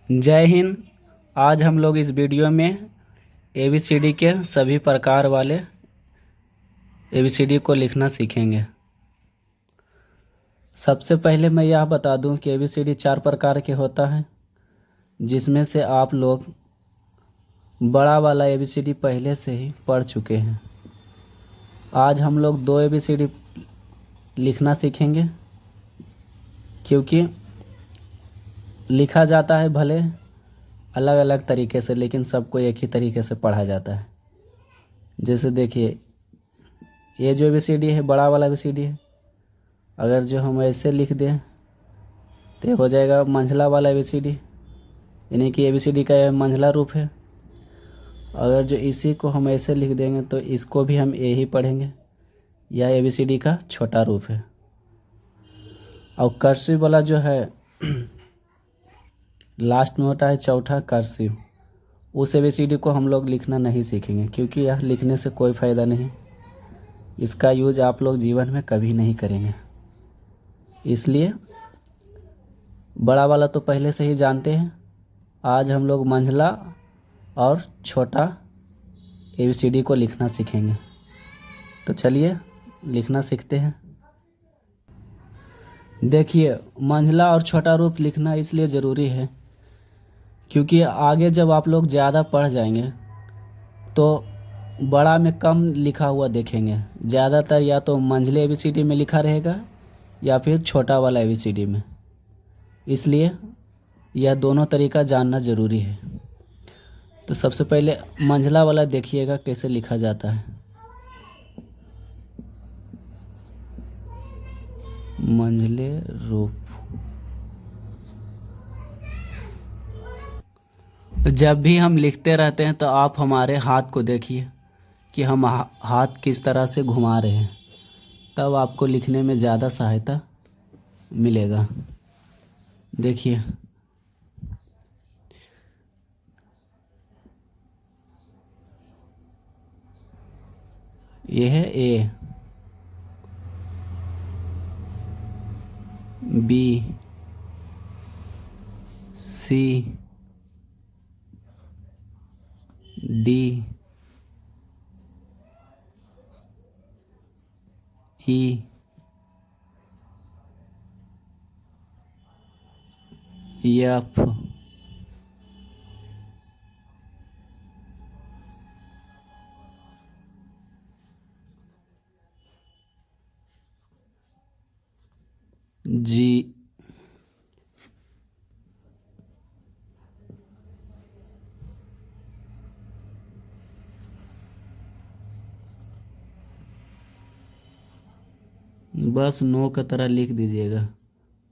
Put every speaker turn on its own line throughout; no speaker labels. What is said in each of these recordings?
जय हिंद। आज हम लोग इस वीडियो में ABCD के सभी प्रकार वाले ABCD को लिखना सीखेंगे। सबसे पहले मैं यह बता दूं कि ABCD 4 प्रकार के होता है, जिसमें से आप लोग बड़ा वाला ABCD पहले से ही पढ़ चुके हैं। आज हम लोग 2 ABCD लिखना सीखेंगे, क्योंकि लिखा जाता है भले अलग अलग तरीके से, लेकिन सबको एक ही तरीके से पढ़ा जाता है। जैसे देखिए, ये जो ABCD है बड़ा वाला ABCD है। अगर जो हम ऐसे लिख दें तो हो जाएगा मंझला वाला ABCD, यानी कि ABCD का यह मंझला रूप है। अगर जो इसी को हम ऐसे लिख देंगे तो इसको भी हम ए ही पढ़ेंगे, यह ABCD का छोटा रूप है। और कर्सिव वाला जो है लास्ट में होता है चौथा कर्सिव। उस ABCD को हम लोग लिखना नहीं सीखेंगे, क्योंकि यह लिखने से कोई फ़ायदा नहीं। इसका यूज आप लोग जीवन में कभी नहीं करेंगे। इसलिए बड़ा वाला तो पहले से ही जानते हैं। आज हम लोग मंझला और छोटा ABCD को लिखना सीखेंगे। तो चलिए लिखना सीखते हैं। देखिए, मंझला और छोटा रूप लिखना इसलिए ज़रूरी है क्योंकि आगे जब आप लोग ज़्यादा पढ़ जाएंगे तो बड़ा में कम लिखा हुआ देखेंगे। ज़्यादातर या तो मंझले ABCD में लिखा रहेगा या फिर छोटा वाला ABCD में। इसलिए यह दोनों तरीका जानना ज़रूरी है। तो सबसे पहले मंझला वाला देखिएगा कैसे लिखा जाता है। मंझले रूप। जब भी हम लिखते रहते हैं तो आप हमारे हाथ को देखिए कि हम हाथ किस तरह से घुमा रहे हैं, तब आपको लिखने में ज़्यादा सहायता मिलेगा। देखिए, ये है A, B, C, D, E, F, G, बस नो का तरह लिख दीजिएगा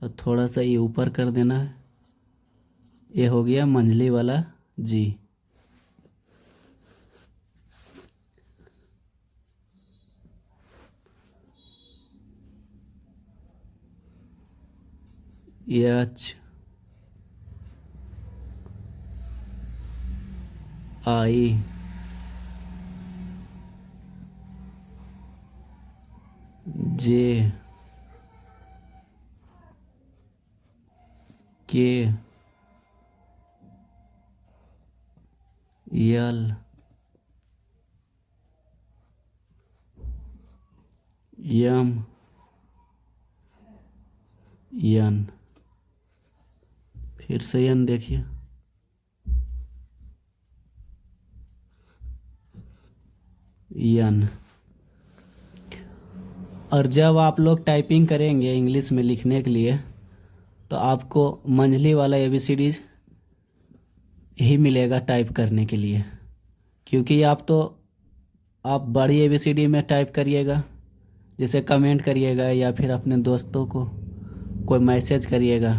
और थोड़ा सा ये ऊपर कर देना है। ये हो गया मंझली वाला G। H, I, J, K, L, M, N। फिर से N देखिए, N। और जब आप लोग टाइपिंग करेंगे इंग्लिश में लिखने के लिए तो आपको मंझली वाला ABCD ही मिलेगा टाइप करने के लिए, क्योंकि आप बड़ी ABCD में टाइप करिएगा, जैसे कमेंट करिएगा या फिर अपने दोस्तों को कोई मैसेज करिएगा,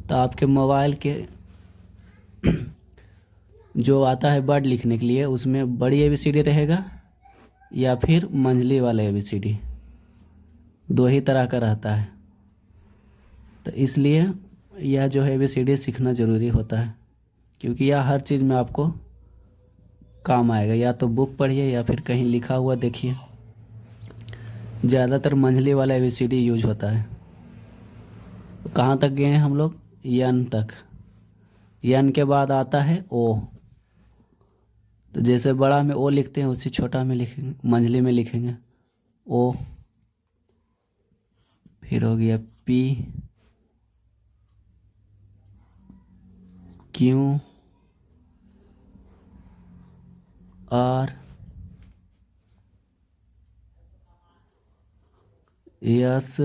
तो आपके मोबाइल के जो आता है वर्ड लिखने के लिए उसमें बड़ी ABCD रहेगा या फिर मंझली वाला ABCD, दो ही तरह का रहता है। तो इसलिए यह जो है ABCD सीखना ज़रूरी होता है, क्योंकि यह हर चीज़ में आपको काम आएगा। या तो बुक पढ़िए या फिर कहीं लिखा हुआ देखिए। ज़्यादातर मंझली वाला ABCD यूज होता है। कहाँ तक गए हैं हम लोग? N तक। यन के बाद आता है ओ। तो जैसे बड़ा में ओ लिखते हैं उसी छोटा में लिखेंगे, मंझली में लिखेंगे ओ। फिर हो गया P Q R S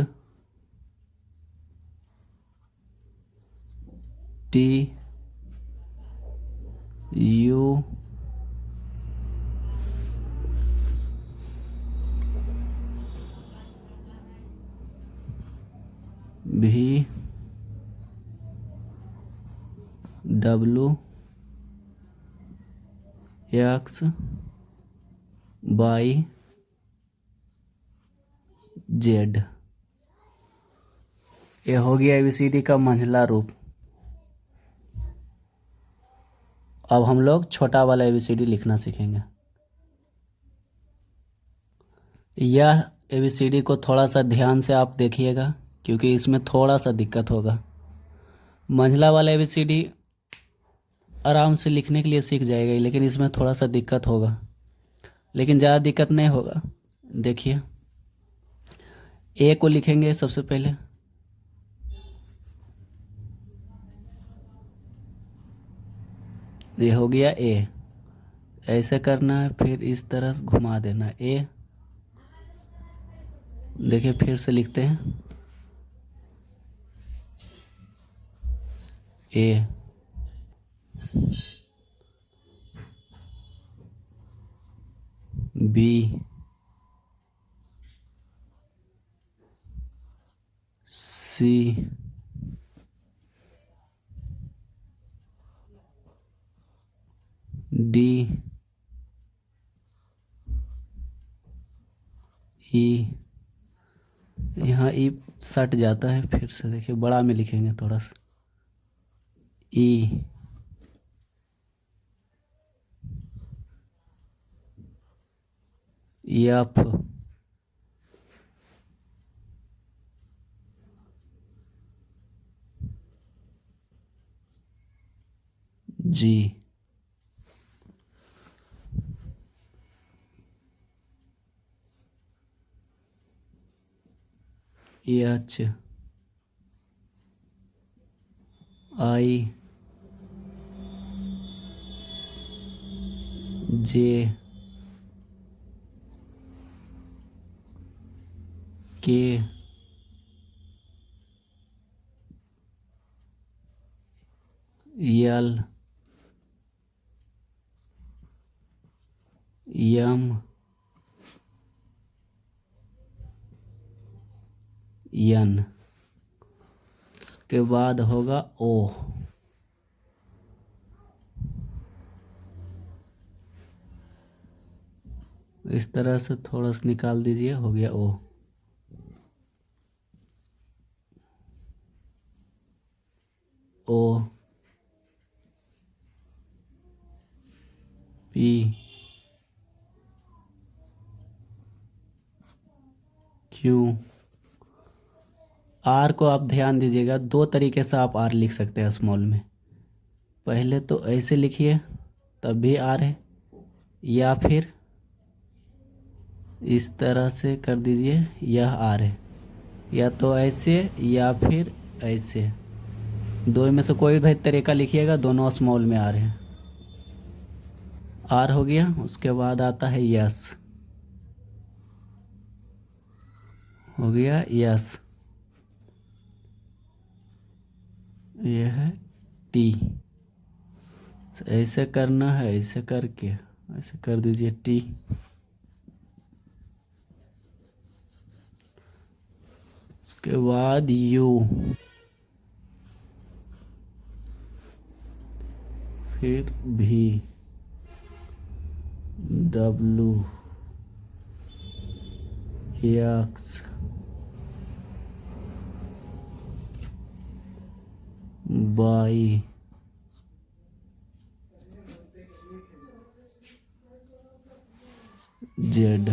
T U भी डब्लू एक्स वाई जेड। ये हो गया ABCD का मंझला रूप। अब हम लोग छोटा वाला ABCD लिखना सीखेंगे। यह ABCD को थोड़ा सा ध्यान से आप देखिएगा क्योंकि इसमें थोड़ा सा दिक्कत होगा। मंझला वाला ABCD आराम से लिखने के लिए सीख जाएगा, लेकिन इसमें थोड़ा सा दिक्कत होगा, लेकिन ज़्यादा दिक्कत नहीं होगा। देखिए ए को लिखेंगे सबसे पहले, ये हो गया ए। ऐसे करना है, फिर इस तरह से घुमा देना ए। देखिए फिर से लिखते हैं ए। B C D E. यहाँ ई सट जाता है, फिर से देखिए बड़ा में लिखेंगे थोड़ा सा ई। F G. एच आई जे के एल एम एन। इसके बाद होगा ओ। इस तरह से थोड़ा सा निकाल दीजिए, हो गया ओ। ओ पी क्यू आर को आप ध्यान दीजिएगा, दो तरीके से आप आर लिख सकते हैं स्मॉल में। पहले तो ऐसे लिखिए तब भी आर है, या फिर इस तरह से कर दीजिए यह आर है, या तो ऐसे या फिर ऐसे, दो में से कोई भी तरीका लिखिएगा, दोनों स्मॉल में आर है। आर हो गया। उसके बाद आता है यस, हो गया यस। यह है टी। ऐसे करना है, ऐसे करके ऐसे कर दीजिए टी। उसके बाद यू, फिर भी डब्लू एक्स वाई जेड।